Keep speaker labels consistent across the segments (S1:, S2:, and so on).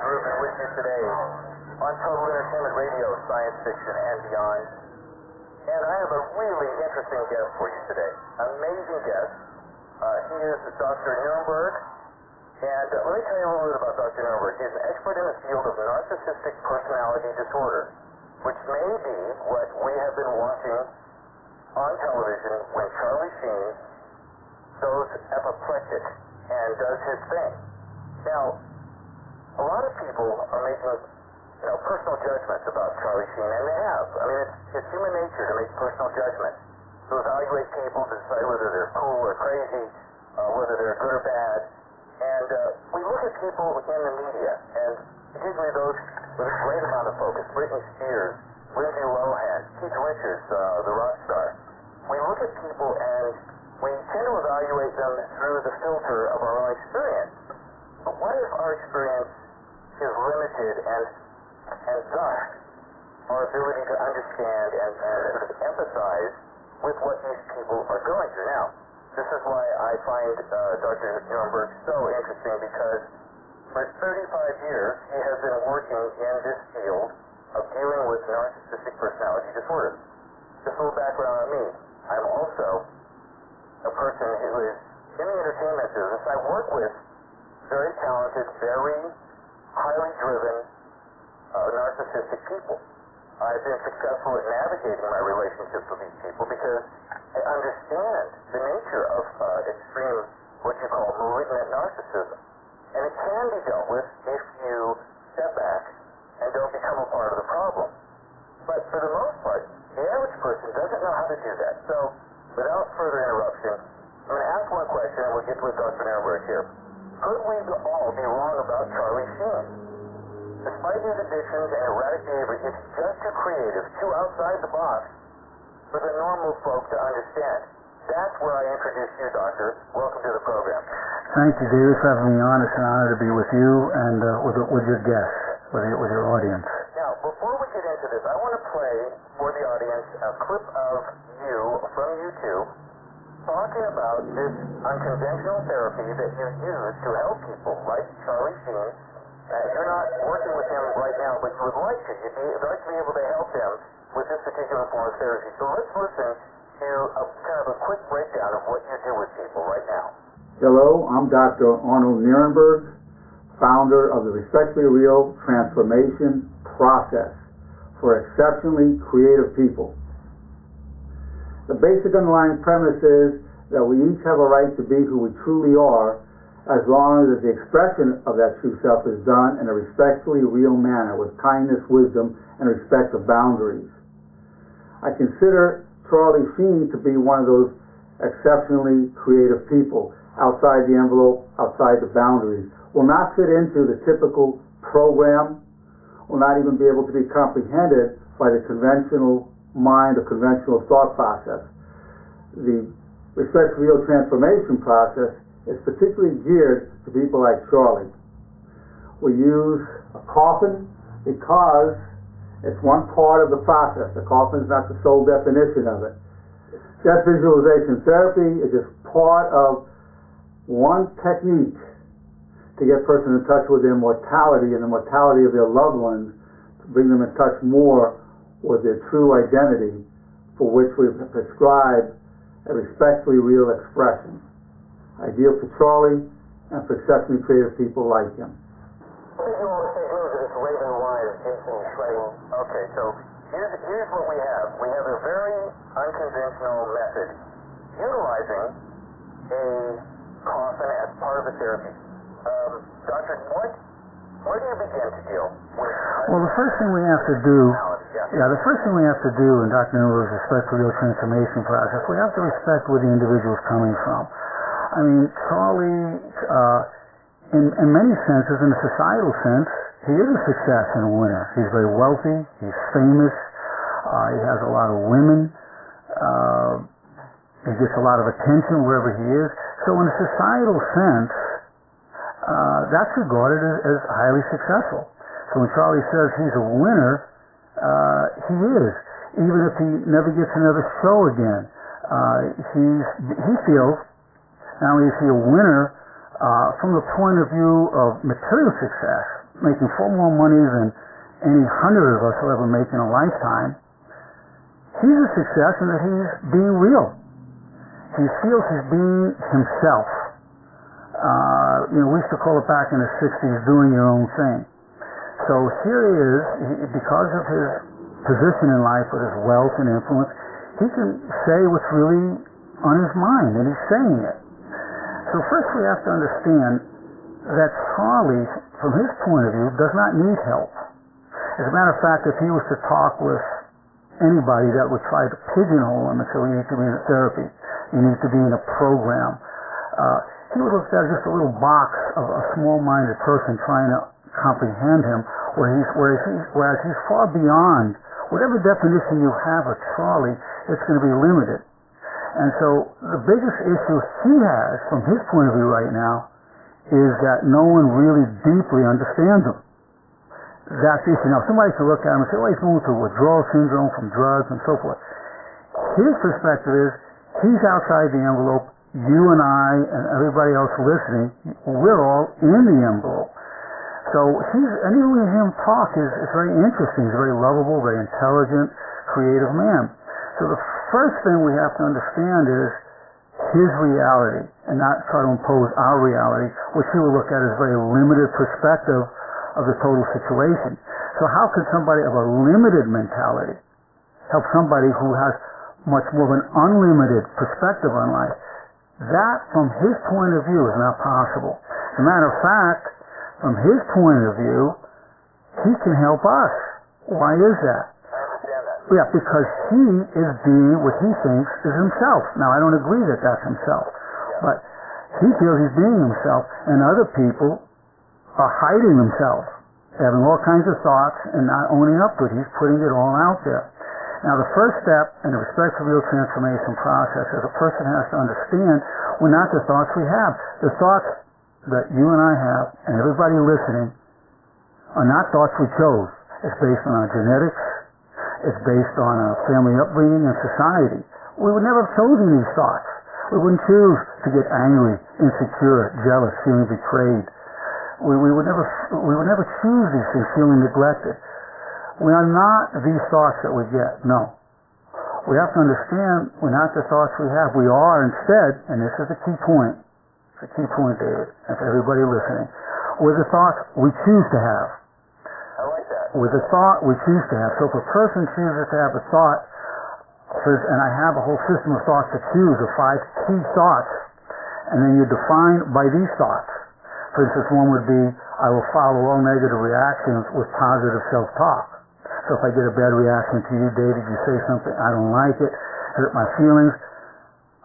S1: Ruben with you today on Total Entertainment Radio, Science Fiction and Beyond. And I have a really interesting guest for you today. Amazing guest. He is Dr. Nerenberg. And let me tell you a little bit about Dr. Nerenberg. He's an expert in the field of narcissistic personality disorder, which may be what we have been watching on television when Charlie Sheen goes apoplectic and does his thing. Now, a lot of people are making, personal judgments about Charlie Sheen, and they have. I mean, it's human nature to make personal judgments, to evaluate people, to decide whether they're cool or crazy, whether they're good or bad. And we look at people in the media, and particularly those with a great amount of focus, Britney Spears, Lindsay Lohan, Keith Richards, the rock star. We look at people and we tend to evaluate them through the filter of our own experience. But what if our experience is limited and thus our ability to understand and sort of empathize with what these people are going through? Now, this is why I find Dr. Nerenberg so interesting, because for 35 years he has been working in this field of dealing with narcissistic personality disorder. Just a little background on me. I'm also a person who is in the entertainment business. I work with very talented, very highly driven narcissistic people. I've been successful at navigating my relationships with these people because I understand the nature of extreme, what you call malignant narcissism. And it can be dealt with if you step back and don't become a part of the problem. But for the most part, the average person doesn't know how to do that. So, without further interruption, I'm going to ask one question and we'll get with Dr. Nerenberg here. Could we all be wrong about Charlie Sheen? Despite his addictions and erratic behavior, it's just too creative, too outside the box for the normal folk to understand. That's where I introduce you, Doctor. Welcome to the program.
S2: Thank you, David, for having me on. It's an honor to be with you and with your guests, with your audience.
S1: Now, before we get into this, I want to play for the audience a clip of you from YouTube talking about this unconventional therapy that you use to help people like Charlie Sheen. You're not working with him right now, but you would like to. You'd like to be able to help him with this particular form of therapy. So let's listen to kind of a quick breakdown of what you do with people right now.
S3: Hello, I'm Dr. Arnold Nerenberg, founder of the Respectfully Real Transformation Process for exceptionally creative people. The basic underlying premise is that we each have a right to be who we truly are, as long as the expression of that true self is done in a respectfully real manner with kindness, wisdom, and respect of boundaries. I consider Charlie Sheen to be one of those exceptionally creative people, outside the envelope, outside the boundaries, will not fit into the typical program, will not even be able to be comprehended by the conventional mind or conventional thought process. The Respect for Real Transformation process is particularly geared to people like Charlie. We use a coffin because it's one part of the process. The coffin is not the sole definition of it. Death visualization therapy is just part of one technique to get a person in touch with their mortality and the mortality of their loved ones, to bring them in touch more with their true identity, for which we've prescribed a respectfully real expression. Ideal for Charlie and for exceptionally creative people like him.
S1: What did you all take note of this Raven Wise Gibson shredding? Okay, so here's what we have. We have a very unconventional method utilizing a coffin as part of the therapy. Doctor, where do you begin to deal with?
S2: Well, the first thing we have to do, the first thing we have to do in Dr. Nerenberg's Respect for Real Transformation process, we have to respect where the individual is coming from. I mean, Charlie, in many senses, in a societal sense, he is a success and a winner. He's very wealthy, he's famous, he has a lot of women, he gets a lot of attention wherever he is. So in a societal sense, that's regarded as highly successul. So when Charlie says he's a winner, he is. Even if he never gets another show again, he feels not only is he a winner from the point of view of material success, making far more money than any 100 of us will ever make in a lifetime. He's a success in that he's being real. He feels he's being himself. We used to call it back in the 60s, doing your own thing. So here he is, because of his position in life with his wealth and influence, he can say what's really on his mind, and he's saying it. So first we have to understand that Charlie, from his point of view, does not need help. As a matter of fact, if he was to talk with anybody that would try to pigeonhole him and say, well, you need to be in therapy, you need to be in a program, he would look at just a little box of a small-minded person trying to comprehend him, whereas he's far beyond whatever definition you have of Charlie. It's going to be limited. And so the biggest issue he has, from his point of view right now, is that no one really deeply understands him. That's the issue. Now, somebody can look at him and say, well, he's going through withdrawal syndrome from drugs and so forth. His perspective is, he's outside the envelope. You and I and everybody else listening, we're all in the envelope. So and even when you hear him talk, is very interesting. He's a very lovable, very intelligent, creative man. So the first thing we have to understand is his reality, and not try to impose our reality, which he will look at as a very limited perspective of the total situation. So how could somebody of a limited mentality help somebody who has much more of an unlimited perspective on life? That, from his point of view, is not possible. As a matter of fact, from his point of view, he can help us. Why is that?
S1: I understand that.
S2: Yeah, because he is being what he thinks is himself. Now, I don't agree that that's himself, but he feels he's being himself, and other people are hiding themselves, having all kinds of thoughts and not owning up to it. He's putting it all out there. Now, the first step in the respect for real transformation process is a person has to understand we're not the thoughts we have. The thoughts that you and I have, and everybody listening, are not thoughts we chose. It's based on our genetics. It's based on our family upbringing and society. We would never have chosen these thoughts. We wouldn't choose to get angry, insecure, jealous, feeling betrayed. We would never choose these things, feeling neglected. We are not these thoughts that we get. No. We have to understand we're not the thoughts we have. We are instead, and this is the key point. It's a key point, David, and for everybody listening. We're the thoughts we choose to have.
S1: I like that.
S2: We're the thought we choose to have. So if a person chooses to have a thought, and I have a whole system of thoughts to choose, of 5 key thoughts, and then you're defined by these thoughts. For instance, one would be, I will follow all negative reactions with positive self-talk. So if I get a bad reaction to you, David, you say something, I don't like it, hurt my feelings,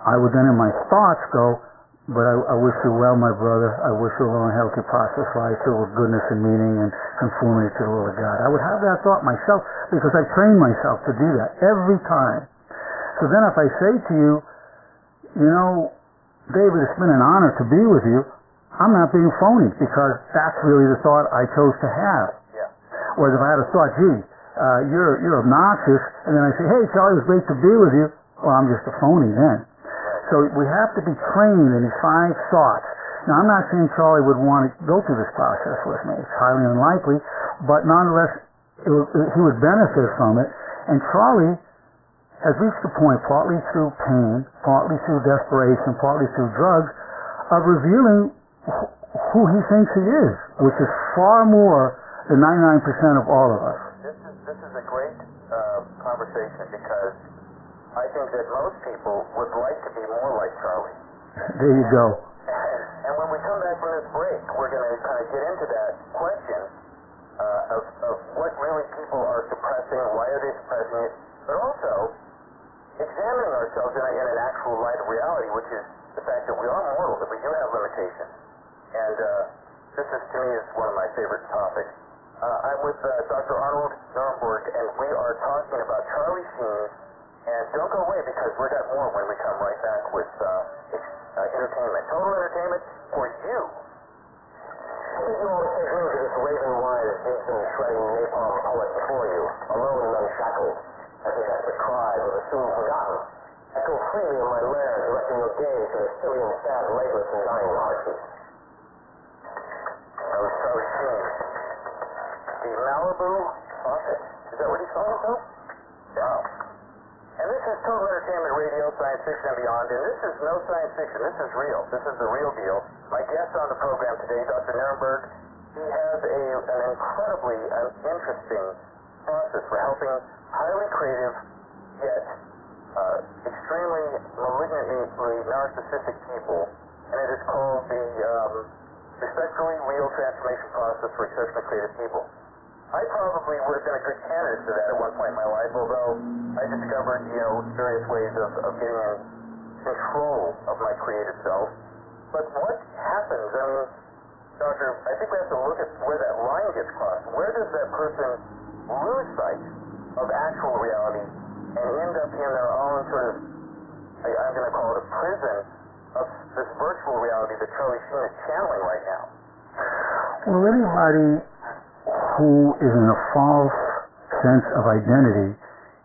S2: I would then in my thoughts go, but I wish you well, my brother. I wish you a long, healthy, prosperous life filled with goodness and meaning and conformity to the will of God. I would have that thought myself because I trained myself to do that every time. So then if I say to you, David, it's been an honor to be with you, I'm not being phony because that's really the thought I chose to have.
S1: Yeah.
S2: Whereas if I had a thought, gee, you're obnoxious, and then I say, hey, Charlie, it was great to be with you, well, I'm just a phony then. So we have to be trained in these 5 thoughts. Now, I'm not saying Charlie would want to go through this process with me. It's highly unlikely, but nonetheless, he would benefit from it. And Charlie has reached the point, partly through pain, partly through desperation, partly through drugs, of revealing who he thinks he is, which is far more than 99% of all of us.
S1: This is a great conversation because I think that most people would like to be more like Charlie.
S2: There you go.
S1: And when we come back from this break, we're going to kind of get into that question of what really people are suppressing, why are they suppressing it, but also examining ourselves in an actual light of reality, which is the fact that we are mortal, that we do have limitations. And this is, to me, is one of my favorite topics. I'm with Dr. Arnold Nerenberg, and we are talking about Charlie Sheen. And don't go away because we got more when we come right back with entertainment. Total entertainment for you. I think you all take me to this raving wine that gives them shredding napalm poet before you, alone and unshackled. I think that's the cry of the soon forgotten. Echo freely in my lair, directing your gaze to the silly and sad labors and dying arches. That was Charlie Sheen. The Malibu Prophet. Is that what he's calling himself? Wow. And this is Total Entertainment Radio, Science Fiction and Beyond, and this is no science fiction. This is real. This is the real deal. My guest on the program today, Dr. Nerenberg, he has an incredibly interesting process for helping highly creative, yet extremely malignantly narcissistic people, and it is called the Respectfully Real Transformation Process for Exceptionally Creative People. I probably would have been a good candidate for that at one point in my life, although I discovered, various ways of getting in control of my creative self. But what happens? I mean, Doctor, I think we have to look at where that line gets crossed. Where does that person lose sight of actual reality and end up in their own sort of, I'm going to call it a prison of this virtual reality that Charlie Sheen is channeling right now?
S2: Well, anybody who is in a false sense of identity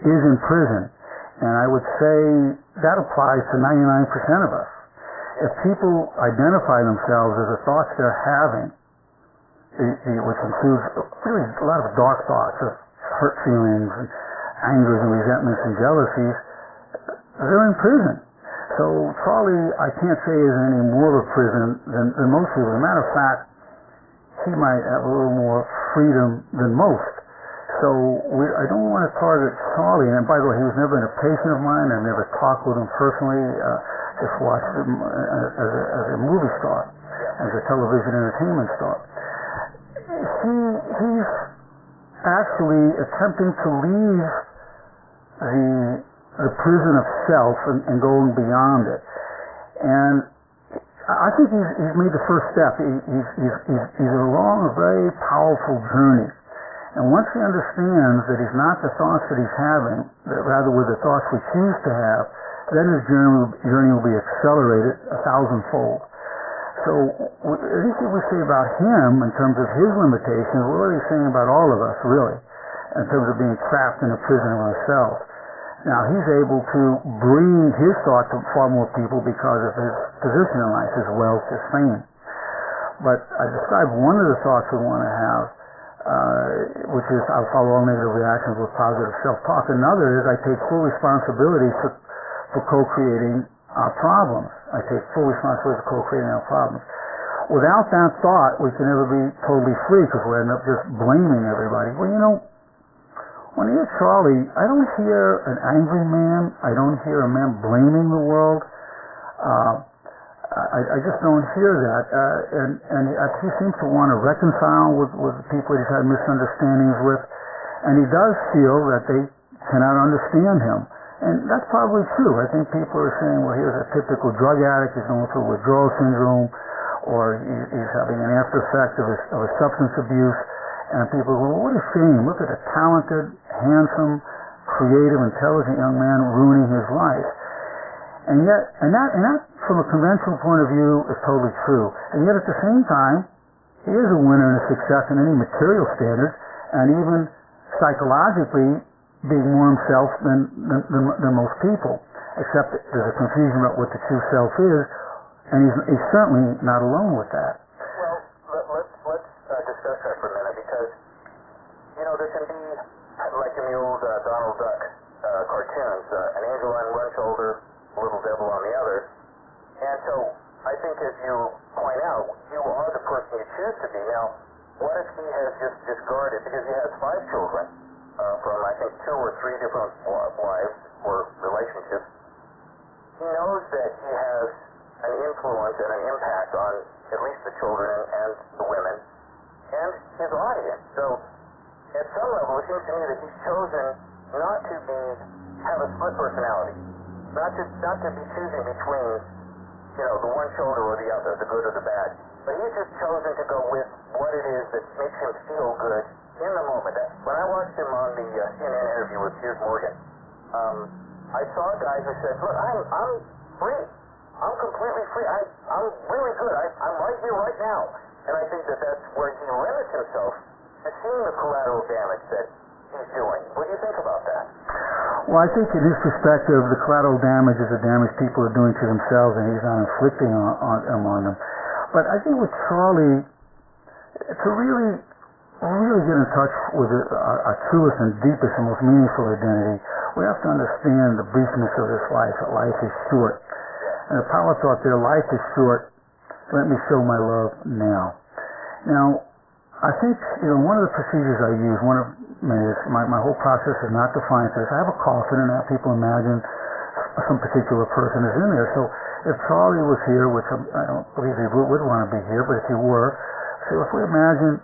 S2: is in prison. And I would say that applies to 99% of us. If people identify themselves as the thoughts they're having, which includes really a lot of dark thoughts of hurt feelings and angers and resentments and jealousies, they're in prison. So Charlie, I can't say is any more of a prison than most people. As a matter of fact, he might have a little more freedom than most. So I don't want to target Charlie. And by the way, he was never a patient of mine. I've never talked with him personally. Just watched him as a movie star, as a television entertainment star. He's actually attempting to leave the prison of self and going beyond it. And I think he's made the first step. He's along a very powerful journey. And once he understands that he's not the thoughts that he's having, that rather we're the thoughts we choose to have, then his journey will be accelerated 1,000-fold. So anything we say about him in terms of his limitations, we're already saying about all of us, really, in terms of being trapped in a prison of ourselves. Now, he's able to bring his thought to far more people because of his position in life, his wealth, his fame. But I described one of the thoughts we want to have, which is I'll follow all negative reactions with positive self-talk. Another is I take full responsibility for co-creating our problems. I take full responsibility for co-creating our problems. Without that thought, we can never be totally free because we end up just blaming everybody. Well, when I hear Charlie, I don't hear an angry man. I don't hear a man blaming the world. I just don't hear that. And he seems to want to reconcile with the people he's had misunderstandings with. And he does feel that they cannot understand him. And that's probably true. I think people are saying, well, here's a typical drug addict. He's going through withdrawal syndrome, or he's having an after effect of a substance abuse. And people go, well, what a shame. Look at a talented, handsome, creative, intelligent young man ruining his life. And that from a conventional point of view is totally true. And yet at the same time, he is a winner and a success in any material standard, and even psychologically being more himself than most people. Except that there's a confusion about what the true self is, and he's certainly not alone with that.
S1: Well, let's discuss that for a minute, because there can be, like in the old Donald Duck cartoons, an angel on one shoulder, a little devil on the other. And so I think, as you point out, you are the person you choose to be. Now, what if he has just discarded, because he has 5 children from, I think, 2 or 3 different wives or relationships. He knows that he has an influence and an impact on at least the children and the women and his audience. So at some level, it seems to me that he's chosen not to have a split personality, not to be choosing between, the one shoulder or the other, the good or the bad. But he's just chosen to go with what it is that makes him feel good in the moment. When I watched him on the CNN interview with Piers Morgan, I saw a guy who said, look, I'm free. I'm completely free. I'm really good. I'm right here, right now. And I think that's where he limits himself to seeing the collateral damage that he's doing. What do you think about that?
S2: Well, I think in his perspective, the collateral damage is the damage people are doing to themselves, and he's not inflicting on them. But I think with Charlie, to really really get in touch with our truest and deepest and most meaningful identity, we have to understand the briefness of this life. That life is short. And the power thought there, life is short. Let me show my love now. Now, I think, one of the procedures I use, one of many, my whole process is not defined. I have a coffin and I have people imagine some particular person is in there. So if Charlie was here, which I don't believe he would want to be here, but if he were, so if we imagine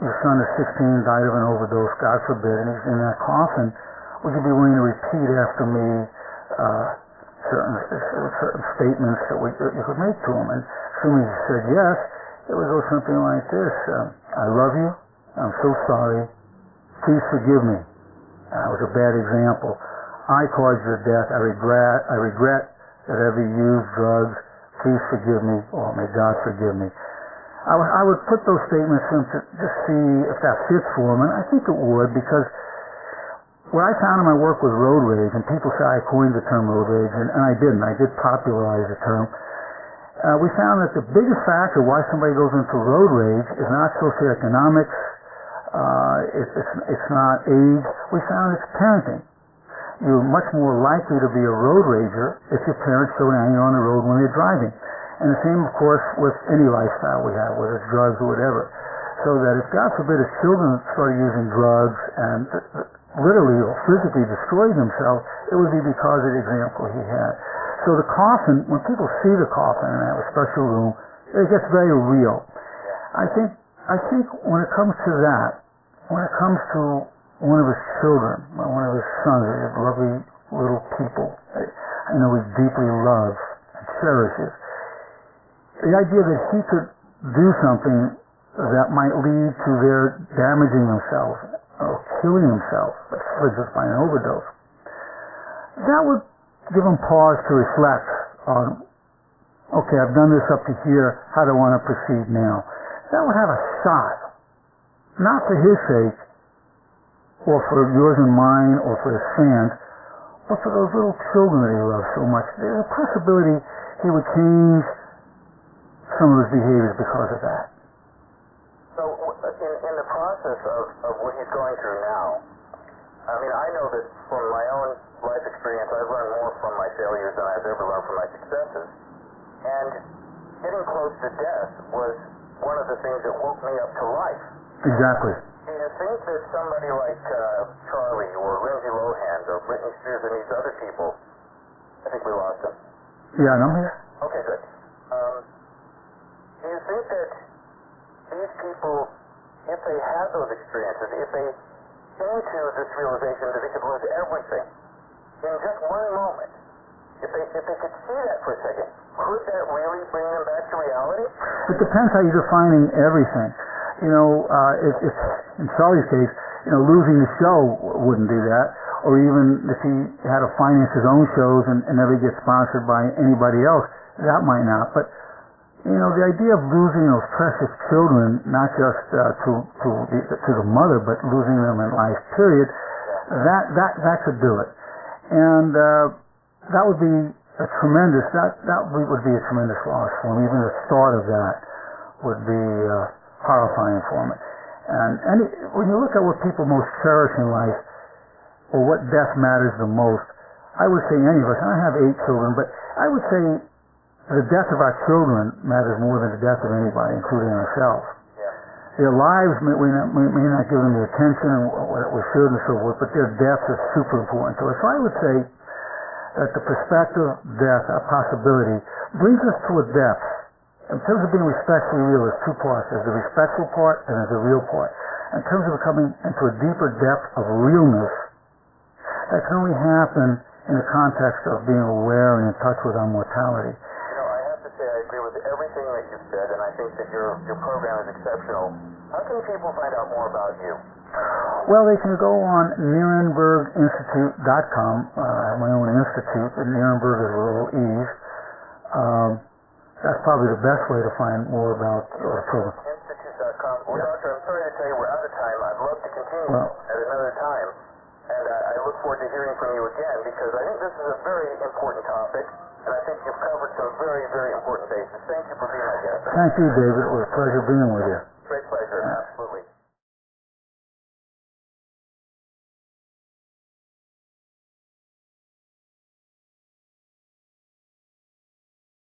S2: your son is 16, died of an overdose, God forbid, and he's in that coffin, would you be willing to repeat after me certain statements that you could make to him? And assuming he said yes, it would go something like this. I love you. I'm so sorry. Please forgive me. That was a bad example. I caused your death. I regret that I ever used drugs. Please forgive me, or may God forgive me. I would put those statements in to just see if that fits for him, and I think it would, because what I found in my work with road rage, and people say I coined the term road rage, and I didn't. I did popularize the term. We found that the biggest factor why somebody goes into road rage is not socioeconomics, it's not age. We found it's parenting. You're much more likely to be a road rager if your parents show anger on the road when you're driving. And the same, of course, with any lifestyle we have, whether it's drugs or whatever. So that if, God forbid, his children started using drugs and literally or physically destroyed themselves, it would be because of the example he had. So the coffin, when people see the coffin and have a special room, it gets very real. I think when it comes to that, when it comes to one of his children, one of his sons, his lovely little people, I know he deeply loves and cherishes, the idea that he could do something that might lead to their damaging themselves or killing themselves, just by an overdose, that would give him pause to reflect on, okay, I've done this up to here, how do I want to proceed now? That would have a shot, not for his sake, or for yours and mine, or for his fans, but for those little children that he loves so much. There's a possibility he would change some of his behaviors because of that.
S1: So in the process of what he's going through now, I mean, I know that from my own life experience, I've learned more from my failures than I've ever learned from my successes. And getting close to death was one of the things that woke me up to life.
S2: Exactly.
S1: Do you think that somebody like Charlie or Lindsay Lohan or Britney Spears and these other people, I think we lost them.
S2: Yeah, I'm here.
S1: Okay, good. Do you think that these people, if they had those experiences, if they came to this realization that they could lose everything in just one moment, if they could see that for a second, could that really bring them back to reality?
S2: It depends how you're defining everything. If in Charlie's case, losing the show wouldn't do that, or even if he had to finance his own shows and never get sponsored by anybody else, that might not. But the idea of losing those precious children, not just to the mother, but losing them in life, period, that could do it. And that would be a tremendous loss for him. Even the thought of that would be horrifying for him. And when you look at what people most cherish in life, or what death matters the most, I would say any of us, and I have 8 children, but I would say the death of our children matters more than the death of anybody, including ourselves. Their lives may not give them the attention and what we should and so forth, but their death is super important to us. So I would say that the prospective death, our possibility, brings us to a depth. In terms of being respectfully real, there's 2 parts. There's the respectful part and there's the real part. In terms of coming into a deeper depth of realness, that can only happen in the context of being aware and in touch with our mortality.
S1: I have to say I agree with everything that you've said, and I think that your program is exceptional. How can people find out more about you?
S2: Well, they can go on NerenbergInstitute.com. I have my own institute, and Nerenberg is with little E's. That's probably the best way to find more about our program.
S1: Institute.com. Well, Doctor, I'm sorry to tell you we're out of time. I'd love to continue at another time, and I look forward to hearing from you again, because I think this is a very important topic, and I think you've covered some very, very important bases. Thank you for being my guest.
S2: Thank you, David. It was a pleasure being with you.